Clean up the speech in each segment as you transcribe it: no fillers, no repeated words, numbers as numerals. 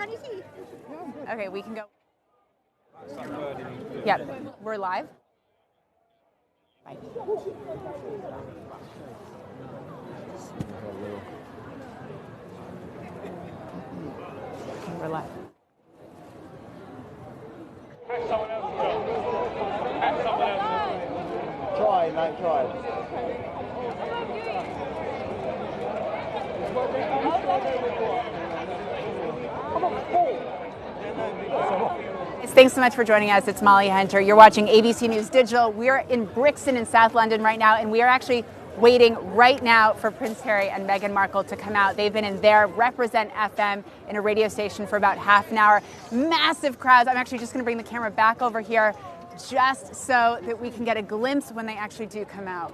How do you see? Okay, we can go. Yep, we're live. Bye. We're live. Try, mate, try. Thanks so much for joining us. It's Molly Hunter. You're watching ABC News Digital. We're in Brixton in South London right now, and we are actually waiting right now for Prince Harry and Meghan Markle to come out. They've been in their Repreznet FM in a radio station for about half an hour. Massive crowds. I'm actually just going to bring the camera back over here just so that we can get a glimpse when they actually do come out.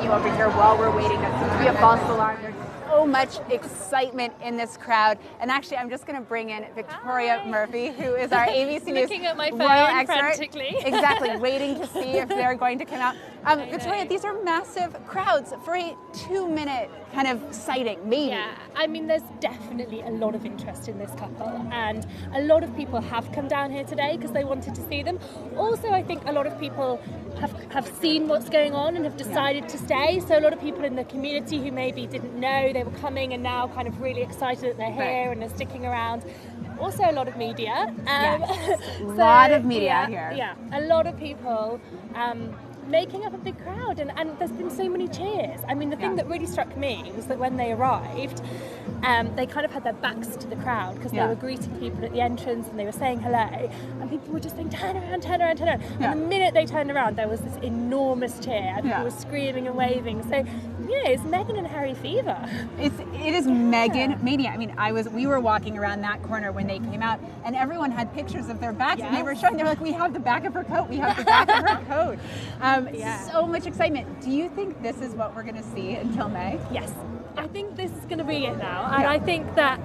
You over here while we're waiting. That seems to be a false alarm. There's so much excitement in this crowd. And actually, I'm just going to bring in Victoria Murphy, who is our ABC News looking at my phone royal expert. frantically. Exactly, waiting to see if they're going to come out. Victoria, these are massive crowds for a 2-minute kind of sighting, maybe. Yeah, I mean, there's definitely a lot of interest in this couple, and a lot of people have come down here today because they wanted to see them. Also, I think a lot of people have seen what's going on and have decided to stay. So a lot of people in the community who maybe didn't know they were coming and now kind of really excited that they're here and they're sticking around. Also a lot of media. Yes. A lot of media out here. Yeah, a lot of people making up a big crowd, and there's been so many cheers. I mean, the thing that really struck me was that when they arrived, they kind of had their backs to the crowd because they were greeting people at the entrance and they were saying hello, and people were just saying, turn around, turn around, turn around. And the minute they turned around, there was this enormous cheer, and people were screaming and waving. So, it's Meghan and Harry fever. It is Meghan mania. I mean, we were walking around that corner when they came out, and everyone had pictures of their backs, and they were showing. They were like, "We have the back of her coat. We have the back of her coat." So much excitement. Do you think this is what we're going to see until May? Yes, I think this is going to be it now, and I think that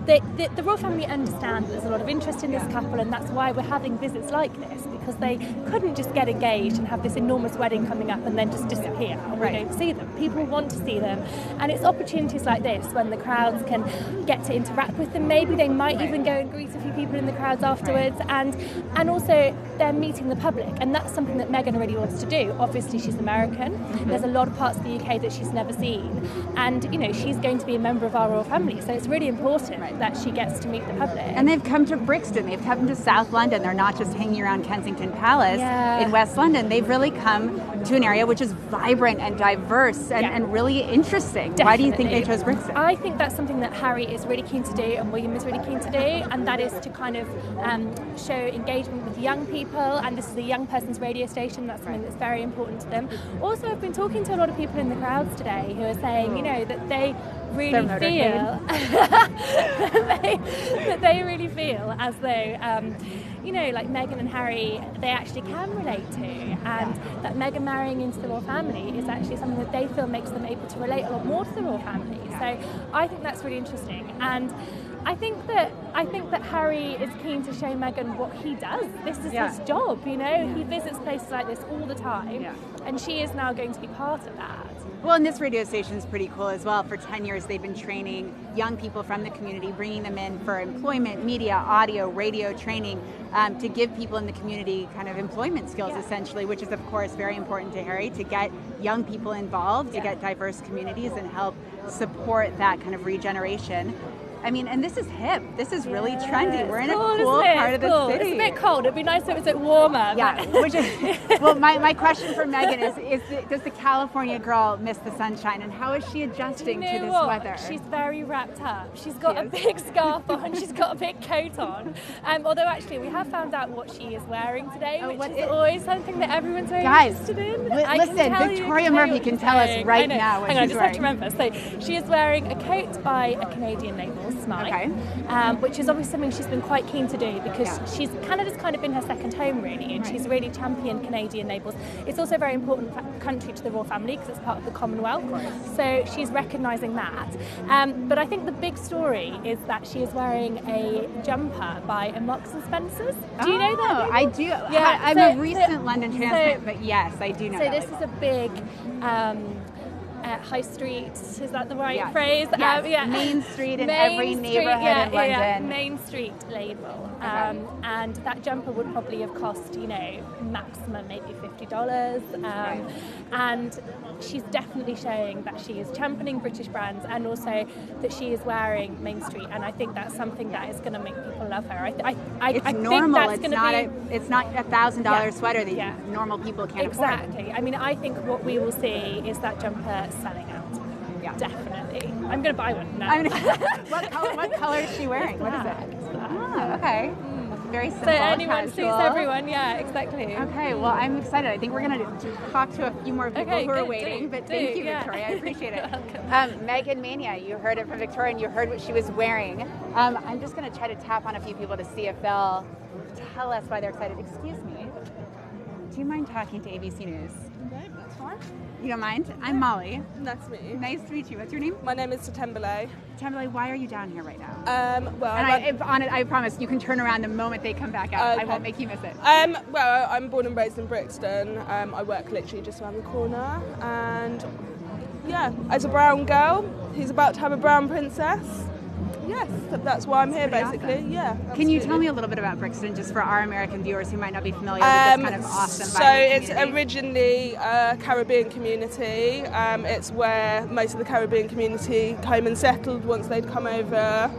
the royal family understand that there's a lot of interest in this couple, and that's why we're having visits like this, because they couldn't just get engaged and have this enormous wedding coming up and then just disappear and we don't see them. People want to see them, and it's opportunities like this when the crowds can get to interact with them. Maybe they might even go and greet a few people in the crowds afterwards, and also they're meeting the public, and that's something that Meghan really wants to do. Obviously she's American, there's a lot of parts of the UK that she's never seen, and she's going to be a member of our royal family, so it's really important that she gets to meet the public. And they've come to Brixton, they've come to South London. They're not just hanging around Kensington Palace in West London. They've really come to an area which is vibrant and diverse and really interesting. Definitely. Why do you think they chose Brixton? I think that's something that Harry is really keen to do and William is really keen to do, and that is to kind of show engagement with young people, and this is a young person's radio station. That's something that's very important to them. Also, I've been talking to a lot of people in the crowds today who are saying, that they really feel that they really feel as though like Meghan and Harry, they actually can relate to, and that Meghan marrying into the royal family is actually something that they feel makes them able to relate a lot more to the royal family. So I think that's really interesting, and I think that Harry is keen to show Meghan what he does. This is his job, He visits places like this all the time, and she is now going to be part of that. Well, and this radio station is pretty cool as well. For 10 years, they've been training young people from the community, bringing them in for employment, media, audio, radio training, to give people in the community kind of employment skills, essentially, which is, of course, very important to Harry, to get young people involved, to get diverse communities and help support that kind of regeneration. I mean, and this is hip. This is really trendy. We're in a cool, cool part of the cool. city. It's a bit cold. It'd be nice if it was a bit warmer. Yeah, which is, well, my question for Meghan is does the California girl miss the sunshine, and how is she adjusting to this weather? She's very wrapped up. She's got a big scarf on. She's got a big coat on. Although actually, we have found out what she is wearing today, which is always something that everyone's very interested in. Listen, Victoria Murphy can tell us right now what she's wearing. I just have to remember. So she is wearing a coat by a Canadian label, Smythe, which is obviously something she's been quite keen to do because Canada's kind of been her second home really, and she's really championed Canadian labels. It's also a very important country to the royal family because it's part of the Commonwealth, so she's recognising that. But I think the big story is that she is wearing a jumper by Marks and Spencer's. Do you know that? I do. Yeah, I'm a recent London transplant, but yes, I do know that. So this is a big high street, is that the right phrase? Yes. Main street in every neighbourhood in London. Yeah, Main Street label. And that jumper would probably have cost, maximum maybe $50. And she's definitely showing that she is championing British brands and also that she is wearing Main Street. And I think that's something that is going to make people love her. It's normal. It's not a $1,000 sweater that normal people can't afford. Exactly. I mean, I think what we will see is that jumper selling out. Yeah, definitely. I'm going to buy one now. What color is she wearing? What is it? Oh, okay. Very simple. So anyone casual. suits everyone. Yeah, exactly. Okay. Well, I'm excited. I think we're going to talk to a few more people who are waiting. But thank you, Victoria. I appreciate it. Meghan Mania. You heard it from Victoria, and you heard what she was wearing. I'm just going to try to tap on a few people to see if they'll tell us why they're excited. Excuse me. Do you mind talking to ABC News? No, that's fine. You don't mind? I'm Molly. Nice to meet you. Nice to meet you. What's your name? My name is Satembele. Satembele, why are you down here right now? I promise you can turn around the moment they come back out. Okay. I won't make you miss it. Well, I'm born and raised in Brixton. I work literally just around the corner. And yeah, as a brown girl who's about to have a brown princess, yes, that's why I'm here basically. Awesome. Yeah. Absolutely. Can you tell me a little bit about Brixton, just for our American viewers who might not be familiar with this kind of awesome So it's originally a Caribbean community. It's where most of the Caribbean community came and settled once they'd come over.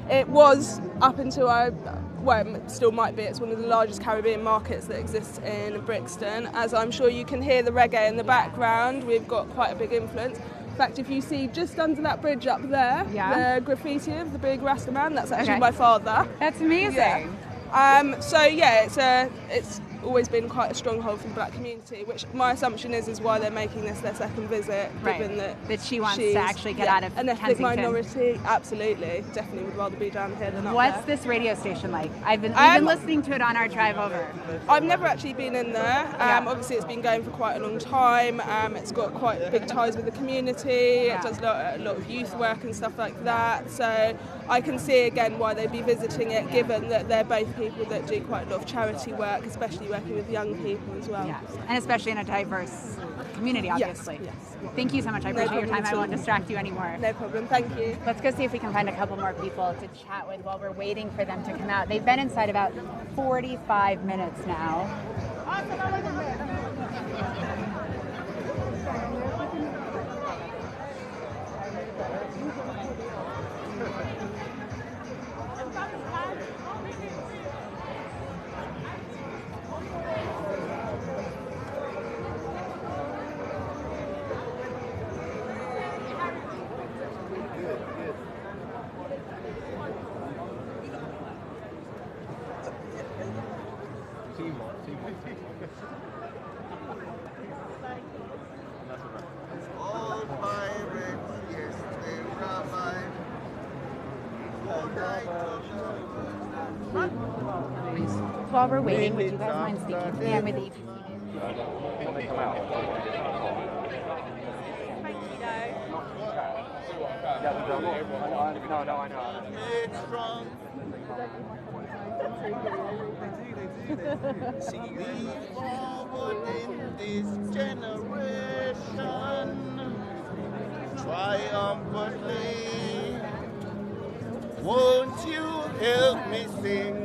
It was up until it still might be, it's one of the largest Caribbean markets that exists in Brixton. As I'm sure you can hear the reggae in the background, we've got quite a big influence. In fact, if you see just under that bridge up there, the graffiti of the big Rasta man, that's actually my father. That's amazing. Yeah. It's always been quite a stronghold for the black community, which my assumption is why they're making this their second visit, given that she wants to actually get out of an ethnic minority. Absolutely, definitely would rather be down here than up What's there. this radio station like? We've been listening to it on our drive over. I've never actually been in there. Obviously, it's been going for quite a long time. It's got quite big ties with the community. It does a lot of youth work and stuff like that. So I can see again why they'd be visiting it, given that they're both people that do quite a lot of charity work, especially working with young people as well. Yes, and especially in a diverse community, obviously. Yes. Thank you so much. I appreciate your time. I won't distract you anymore. No problem. Thank you. Let's go see if we can find a couple more people to chat with while we're waiting for them to come out. They've been inside about 45 minutes now. While we're waiting, would you guys mind speaking to me? I'm with ABC This generation triumphantly, won't you help me sing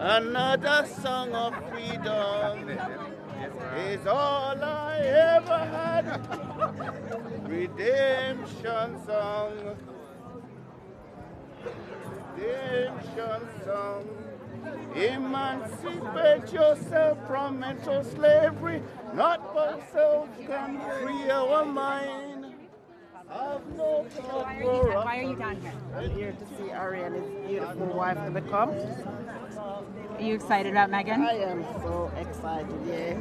another song of freedom? is all I ever had. Redemption song. Redemption song. Emancipate yourself from mental slavery. Not ourselves can free our mind. Have no thought for us. Why are you down here? I'm here to see Ari and his beautiful wife to become. Are you excited about Meghan? I am so excited, yeah.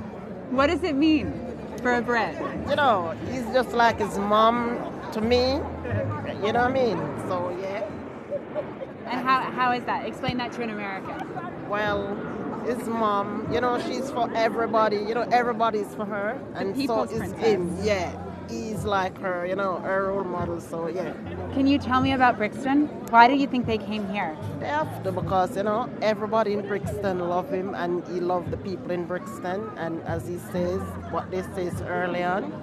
What does it mean for a Brit? You know, he's just like his mom to me. You know what I mean? So, yeah. And how is that? Explain that to an American. Well, his mom, you know, she's for everybody. You know, everybody's for her. And so people's is princess. him, yeah. He's like her, you know, her role model, so yeah. Can you tell me about Brixton? Why do you think they came here? They have to, because, you know, everybody in Brixton love him and he loved the people in Brixton. And as he says, what they says early on,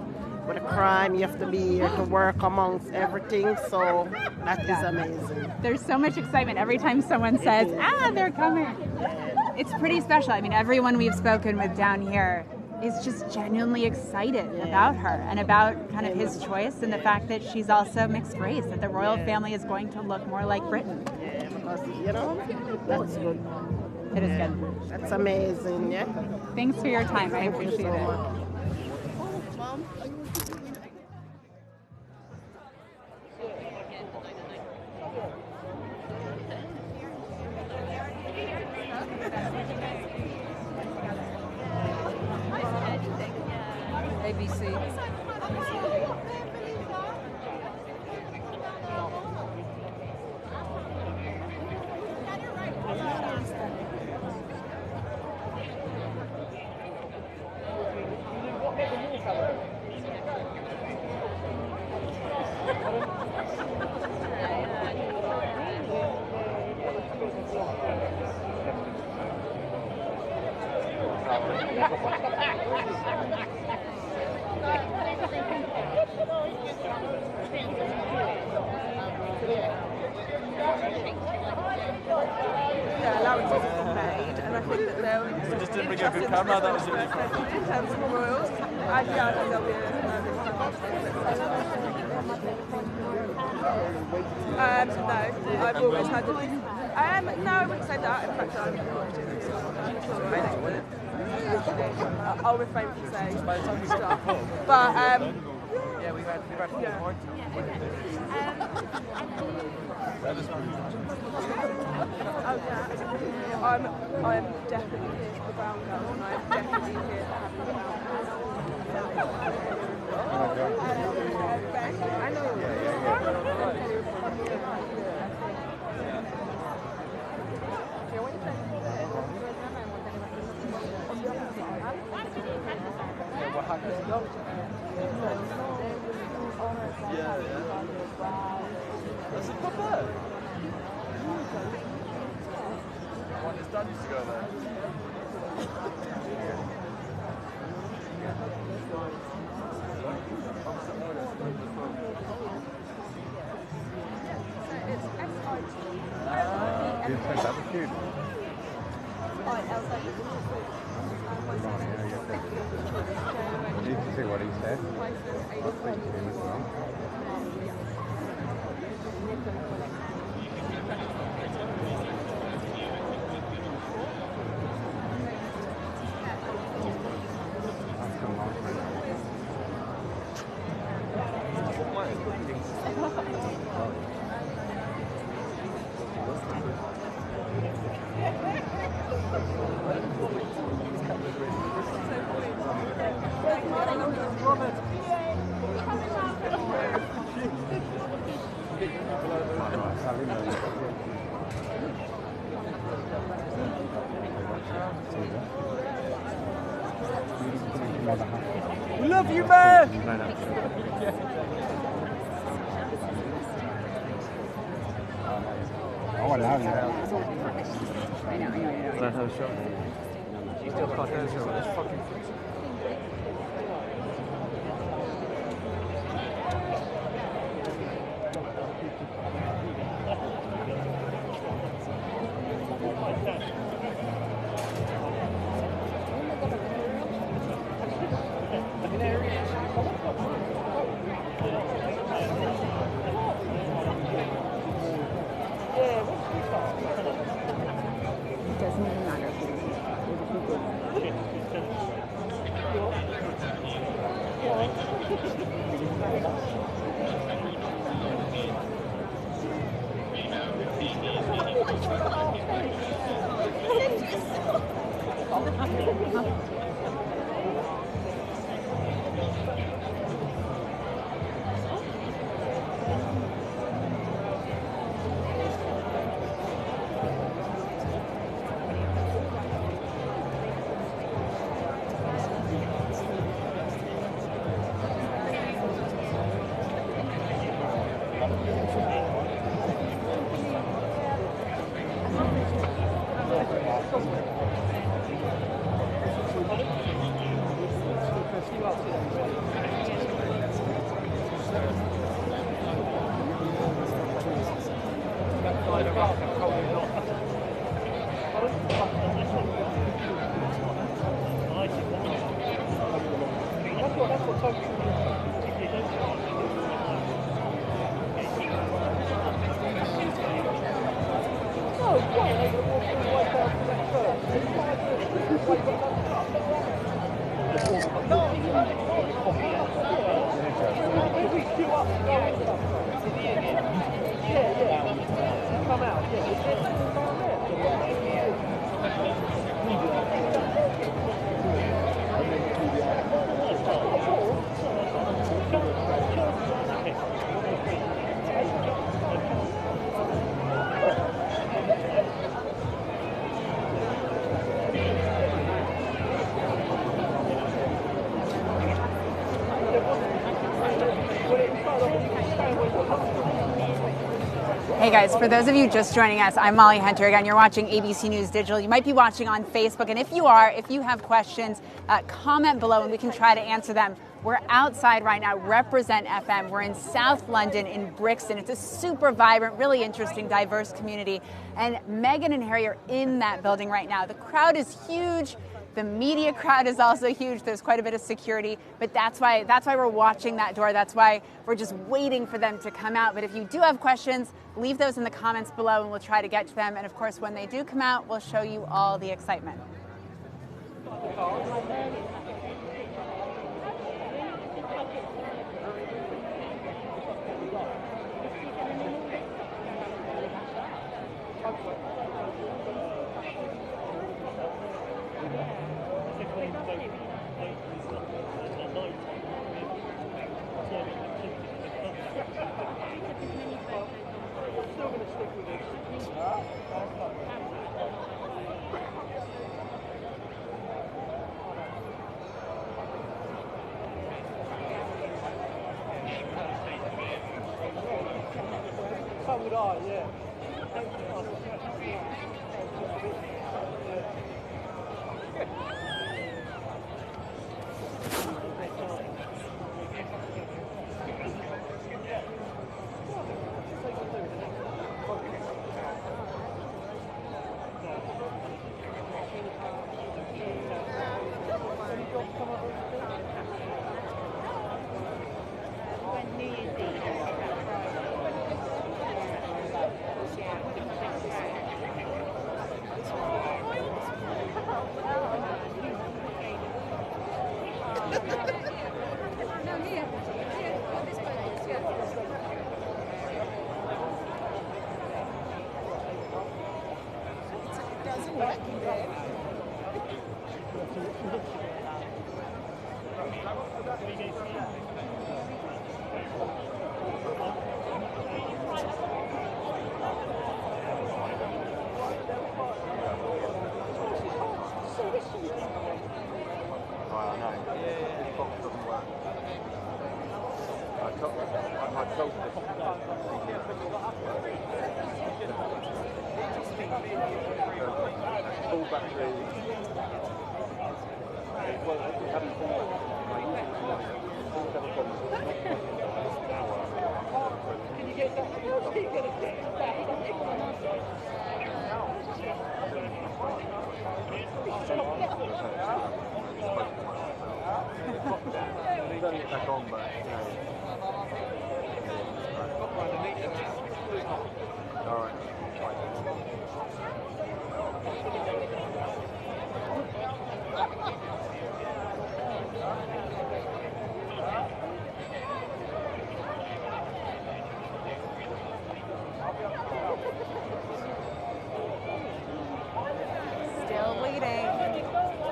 with a crime, you have to be here to work amongst everything, so that is amazing. There's so much excitement every time someone says, they're coming. It's pretty special. I mean, everyone we've spoken with down here is just genuinely excited about her and about kind of his choice and the fact that she's also mixed race, that the royal family is going to look more like Britain. Yeah, because, you know, that's good. It is good. That's amazing, yeah. Thanks for your time. I appreciate so it. much. ABC. Yeah, allowances have been made, and I think that they'll... We just didn't bring a good camera, that was really fun. In terms of the royals, and yeah, I think there'll be a... no, I've always had it. No, I wouldn't say that. In fact, I'm I'll refrain from saying stuff. But, Yeah, we've had yeah. Oh, yeah. I'm definitely here for the brown girl, and I'm definitely here to have the brown girl. I know. Yeah. That's a good bird. One his dad used to go there. That was cute. Did you see what he said? I'll speak to him as well. We love you, man! Oh, I know. Don't have a shot. You still can't have a shot. It's fucking Hey guys, for those of you just joining us, I'm Molly Hunter. Again, you're watching ABC News Digital. You might be watching on Facebook, and if you are, if you have questions, comment below and we can try to answer them. We're outside right now, Reprezent FM. We're in South London in Brixton. It's a super vibrant, really interesting, diverse community. And Meghan and Harry are in that building right now. The crowd is huge. The media crowd is also huge. There's quite a bit of security, but that's why we're watching that door. That's why we're just waiting for them to come out. But if you do have questions, leave those in the comments below and we'll try to get to them. And of course, when they do come out, we'll show you all the excitement.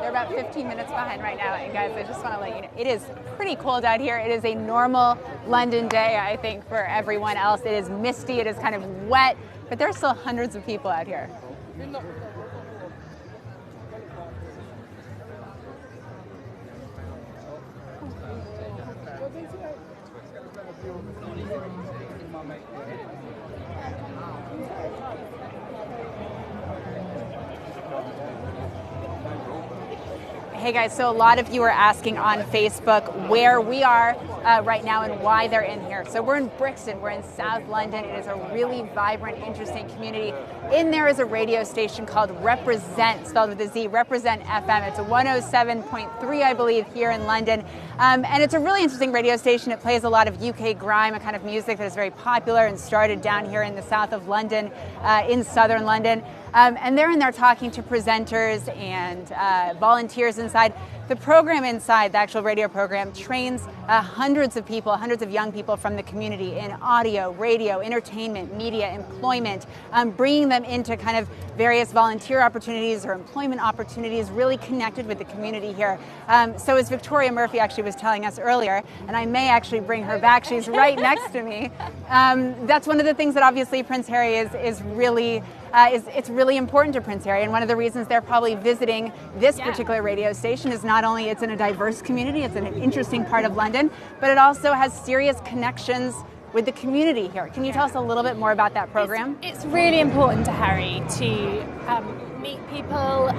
They're about 15 minutes behind right now. And guys, I just want to let you know, it is pretty cold out here. It is a normal London day, I think, for everyone else. It is misty, it is kind of wet, but there's still hundreds of people out here. Hey guys, so a lot of you are asking on Facebook where we are right now and why they're in here. So we're in Brixton, we're in South London. It is a really vibrant, interesting community. In there is a radio station called Reprezent, spelled with a Z, Reprezent FM. It's a 107.3, I believe, here in London. And it's a really interesting radio station. It plays a lot of UK grime, a kind of music that is very popular and started down here in the south of London, in southern London. And they're in there talking to presenters and volunteers inside. The program inside, the actual radio program, trains hundreds of people, hundreds of young people from the community in audio, radio, entertainment, media, employment, bringing them into kind of various volunteer opportunities or employment opportunities, really connected with the community here. So as Victoria Murphy actually was telling us earlier, and I may actually bring her back, she's right next to me. That's one of the things that obviously Prince Harry is really it's really important to Prince Harry, and one of the reasons they're probably visiting this particular radio station is not only it's in a diverse community, it's in an interesting part of London, but it also has serious connections with the community here. Can you tell us a little bit more about that program? It's really important to Harry to meet people,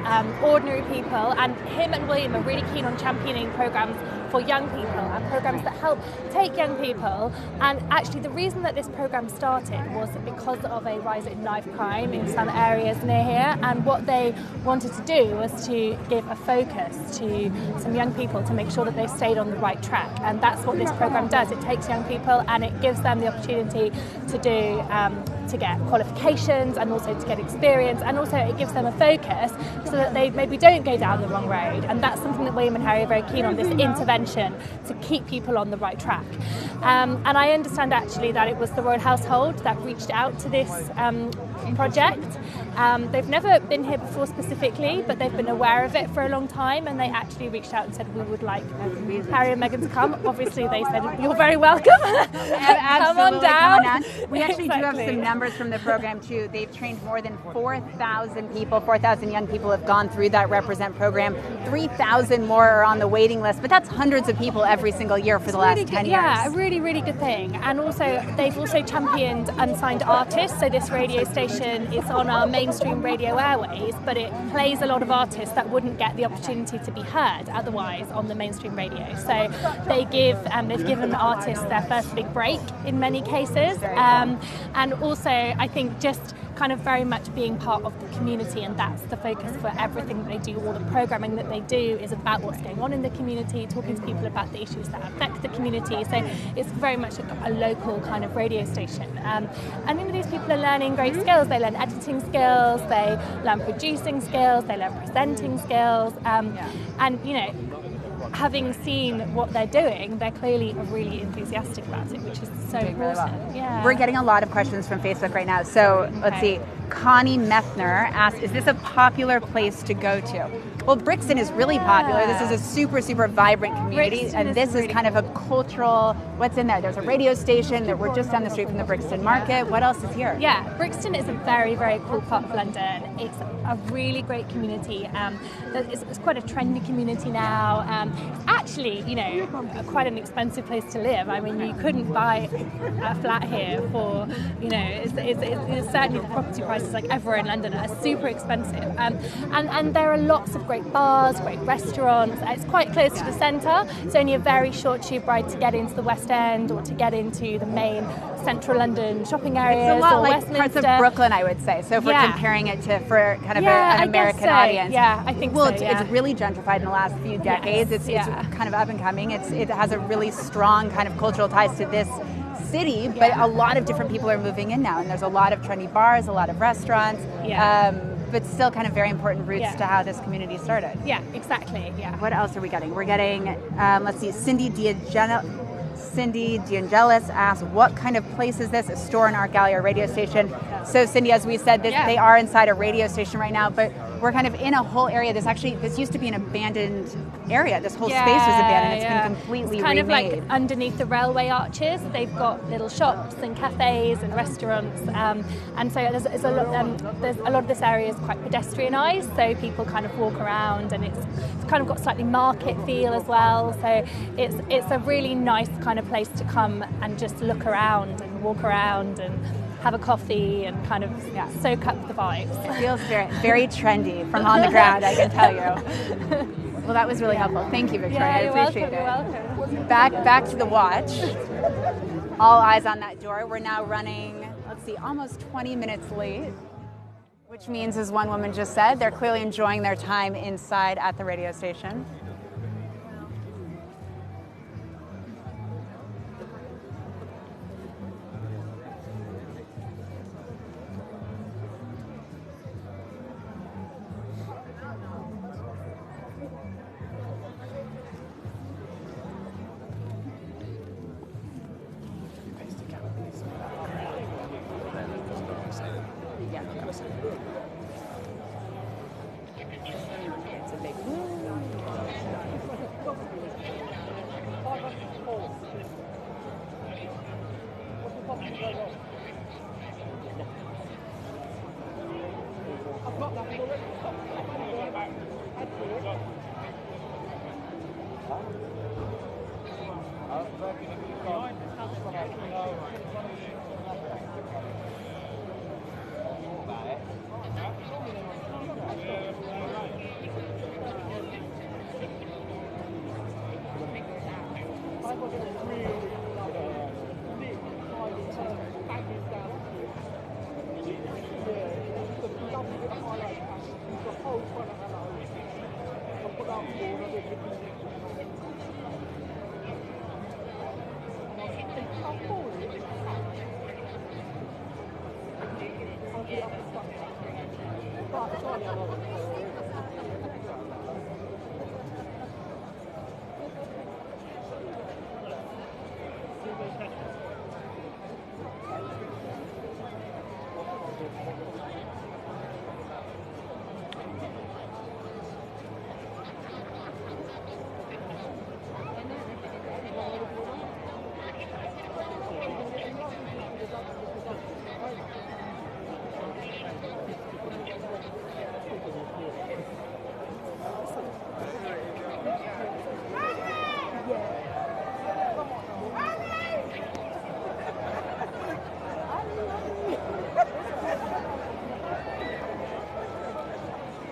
ordinary people, and him and William are really keen on championing programs for young people and programs that help take young people. And actually the reason that this program started was because of a rise in knife crime in some areas near here, and what they wanted to do was to give a focus to some young people to make sure that they stayed on the right track. And that's what this program does. It takes young people and it gives them the opportunity to do to get qualifications and also to get experience, and also it gives them a focus so that they maybe don't go down the wrong road. And that's something that William and Harry are very keen on, this intervention to keep people on the right track. And I understand actually that it was the royal household that reached out to this project. They've never been here before specifically, but they've been aware of it for a long time, and they actually reached out and said, we would like Harry and Meghan to come. Obviously they said, you're very welcome. Come on down. Come on. We actually do have some numbers from the program too. They've trained more than 4,000 people, 4,000 young people have gone through that Reprezent program. 3,000 more are on the waiting list, but that's hundreds of people every single year for the last 10 years. Yeah, a really, really good thing. And also, they've also championed unsigned artists. So this radio station is on our mainstream radio airways, but it plays a lot of artists that wouldn't get the opportunity to be heard otherwise on the mainstream radio. So they've given artists their first big break in many cases. And also, I think just kind of very much being part of the community, and that's the focus for everything that they do. All the programming that they do is about what's going on in the community, talking to people about the issues that affect the community. So it's very much a local kind of radio station. And these people are learning great skills. They learn editing skills, they learn producing skills, they learn presenting skills, and having seen what they're doing, they're clearly really enthusiastic about it, which is so important. Yeah. We're getting a lot of questions from Facebook right now. So let's see. Connie Methner asked, is this a popular place to go to? Well, Brixton is really popular. This is a super, super vibrant community. And this is kind of a cultural, what's in there? There's a radio station. We're just down the street from the Brixton Market. What else is here? Yeah, Brixton is a very, very cool part of London. It's a really great community. It's quite a trendy community now. It's actually, quite an expensive place to live. I mean, you couldn't buy a flat here for, it's certainly the property prices like everywhere in London are super expensive. And there are lots of great bars, great restaurants. It's quite close to the centre. It's only a very short tube ride to get into the West End or to get into the main central London shopping areas. It's a lot or like Westminster. Parts of Brooklyn, I would say. So if we're comparing it to for kind of an American audience. Yeah, I think so. It's really gentrified in the last few decades. It's kind of up and coming. It has a really strong kind of cultural ties to this city, but a lot of different people are moving in now, and there's a lot of trendy bars, a lot of restaurants, but still kind of very important roots to how this community started. Yeah, exactly. Yeah. What else are we getting? We're getting, let's see, Cindy DeAngelis asked, what kind of place is this? A store, an art gallery, a radio station? So Cindy, as we said, they are inside a radio station right now, but we're kind of in a whole area. This used to be an abandoned area. This whole space was abandoned. It's been completely kind remade. of like underneath the railway arches. They've got little shops and cafes and restaurants, and so there's a lot of this area is quite pedestrianised. So people kind of walk around, and it's kind of got slightly market feel as well. So it's a really nice kind of place to come and just look around and walk around and have a coffee and kind of soak up the vibes. It feels very, very trendy from on the ground, I can tell you. Well, that was really helpful. Thank you, Victoria. I appreciate it. You're welcome. Back to the watch. All eyes on that door. We're now running, let's see, almost 20 minutes late, which means, as one woman just said, they're clearly enjoying their time inside at the radio station.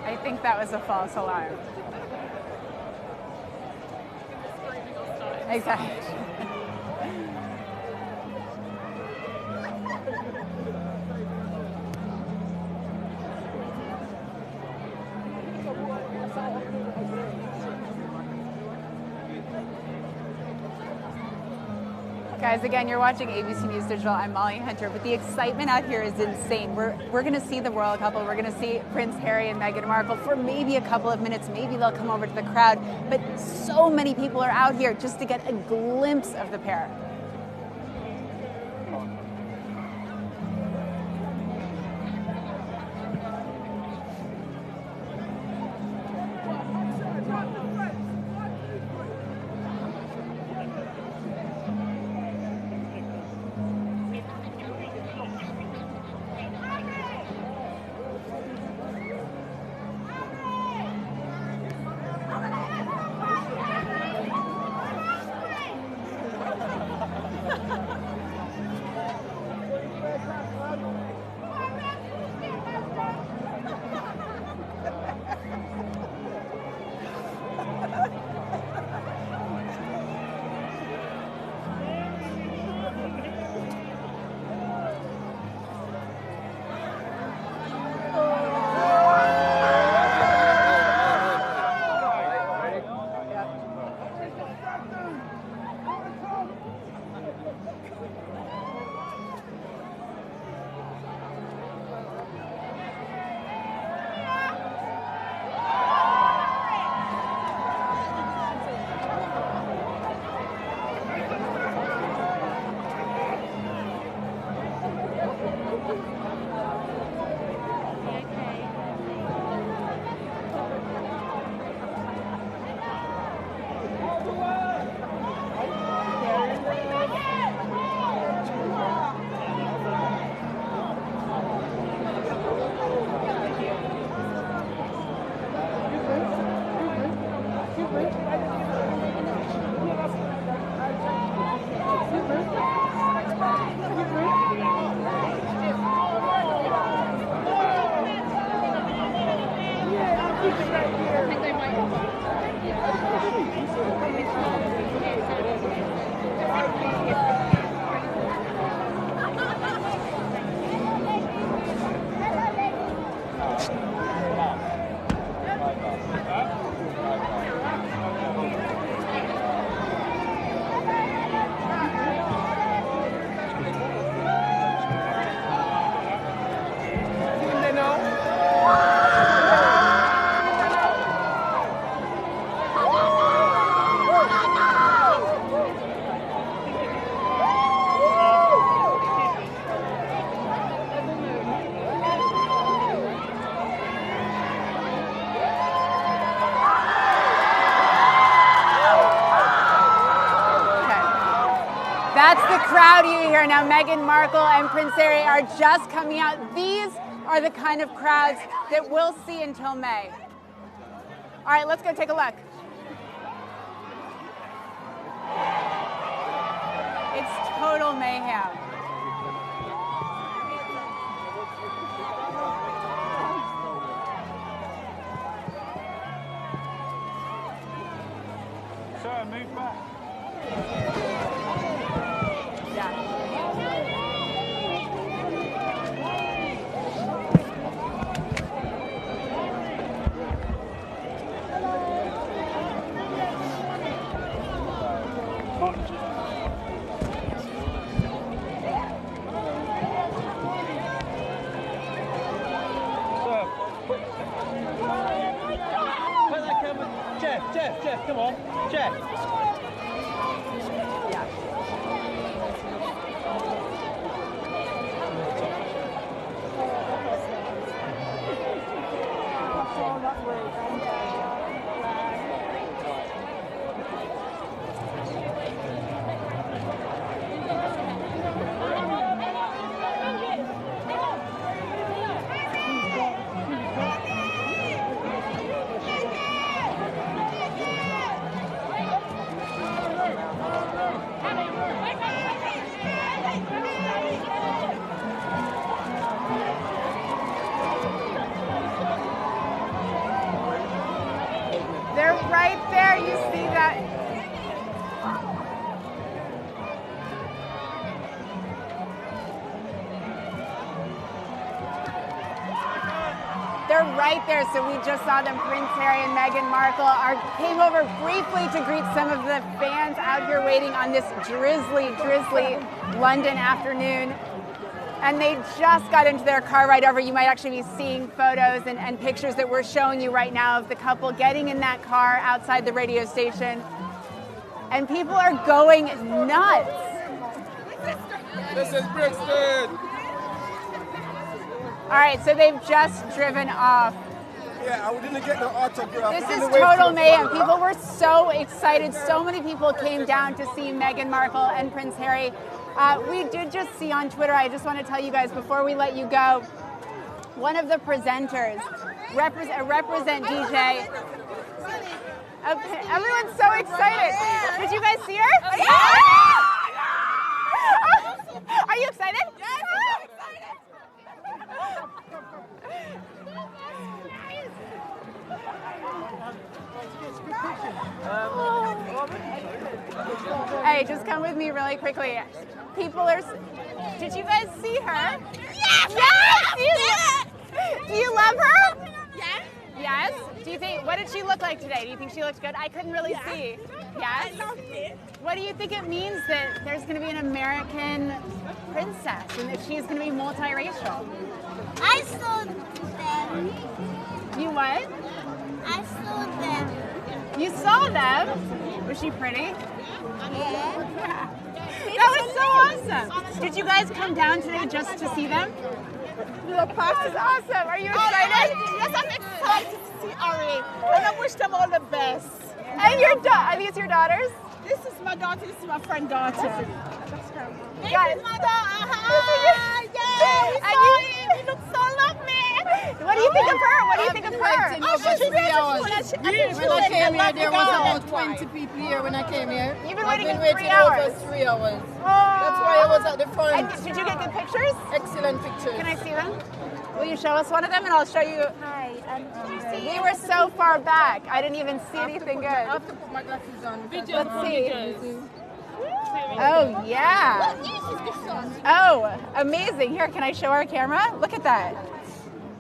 I think that was a false alarm. Exactly. Guys, again, you're watching ABC News Digital. I'm Molly Hunter, but the excitement out here is insane. We're going to see the royal couple. We're going to see Prince Harry and Meghan Markle for maybe a couple of minutes. Maybe they'll come over to the crowd. But so many people are out here just to get a glimpse of the pair. That's the crowd you hear now. Meghan Markle and Prince Harry are just coming out. These are the kind of crowds that we'll see until May. All right, let's go take a look. It's total mayhem. Sir, move back. Jeff, come on. Jeff. They're right there, you see that? They're right there, so we just saw them. Prince Harry and Meghan Markle came over briefly to greet some of the fans out here waiting on this drizzly London afternoon. And they just got into their car right over. You might actually be seeing photos and pictures that we're showing you right now of the couple getting in that car outside the radio station. And people are going nuts. This is BRIXTON. All right, so they've just driven off. Yeah, I didn't get no autograph. This is total mayhem. People were so excited. So many people came down to see Meghan Markle and Prince Harry. We did just see on Twitter, I just want to tell you guys before we let you go, one of the presenters, Repreznet DJ. Everyone's so excited. Did you guys see her? Yeah! Are you excited? Yes, I'm excited. Hey, just come with me really quickly. People are. Did you guys see her? Yes! Yes! Do you love her? Yes. Yes? Do you think, what did she look like today? Do you think she looked good? I couldn't really see. Yes? I loved it. What do you think it means that there's going to be an American princess and that she's going to be multiracial? I saw them. You what? I saw them. You saw them? Was she pretty? Yeah. That was so awesome. Did you guys come down today just to see them? The past is awesome. Are you excited? Yes, I'm excited to see Ari. And I wish them all the best. And are these your daughters? This is my daughter. This is my friend's daughter. This Guys. is my daughter. Hi. Yeah, we saw him. He looks so lovely. What do you think of her? What do you think of her? Oh, she's beautiful. When I came here, there was about 20 people here when I came here. You've been waiting I've in been 3 waiting hours. over 3 hours. Oh. That's why I was at the front. And did you get good pictures? Excellent pictures. Can I see them? Will you show us one of them and I'll show you? Hi. We were so far back. I didn't even see anything I good. have to put my glasses on. Let's see. Oh, yeah. Oh, amazing. Here, can I show our camera? Look at that.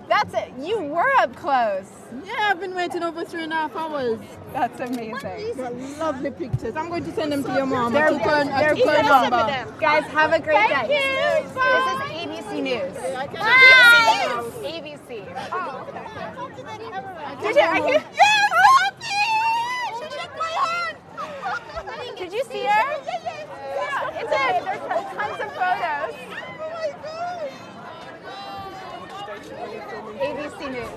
That's it. You were up close. Yeah, I've been waiting over 3.5 hours. That's amazing. But lovely pictures. I'm going to send them to your mom. They're they're beautiful. Guys, have a great day. you. This is ABC News. Bye. ABC. Oh, okay. Did you? Are you? Yes, she shook my hand. Did you see her? Yeah, it's okay. There's tons of photos. Oh my God. ABC News.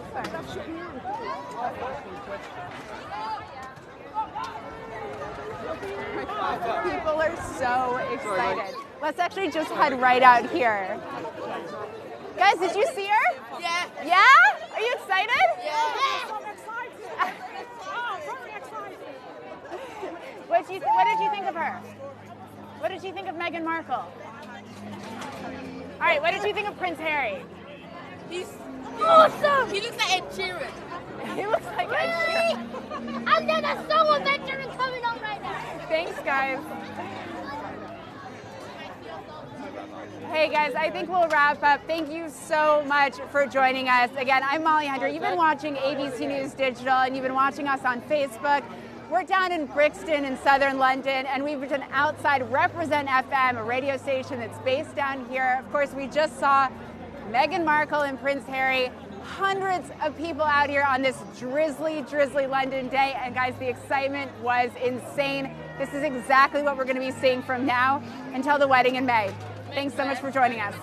People are so excited. Let's actually just head right out here. Guys, did you see her? Yeah. Yeah? Are you excited? Yeah. What did you think of her? What did you think of Meghan Markle? All right, what did you think of Prince Harry? He's awesome. He looks like Ed Sheeran. He looks like Ed Sheeran. And then a song of Ed Sheeran coming on right now. Thanks, guys. Hey guys, I think we'll wrap up. Thank you so much for joining us. Again, I'm Molly Hunter. You've been watching ABC News Digital and you've been watching us on Facebook. We're down in Brixton in southern London, and we've been outside Repreznet FM, a radio station that's based down here. Of course, we just saw Meghan Markle and Prince Harry. Hundreds of people out here on this drizzly, drizzly London day, and guys, the excitement was insane. This is exactly what we're going to be seeing from now until the wedding in May. Thanks so much for joining us.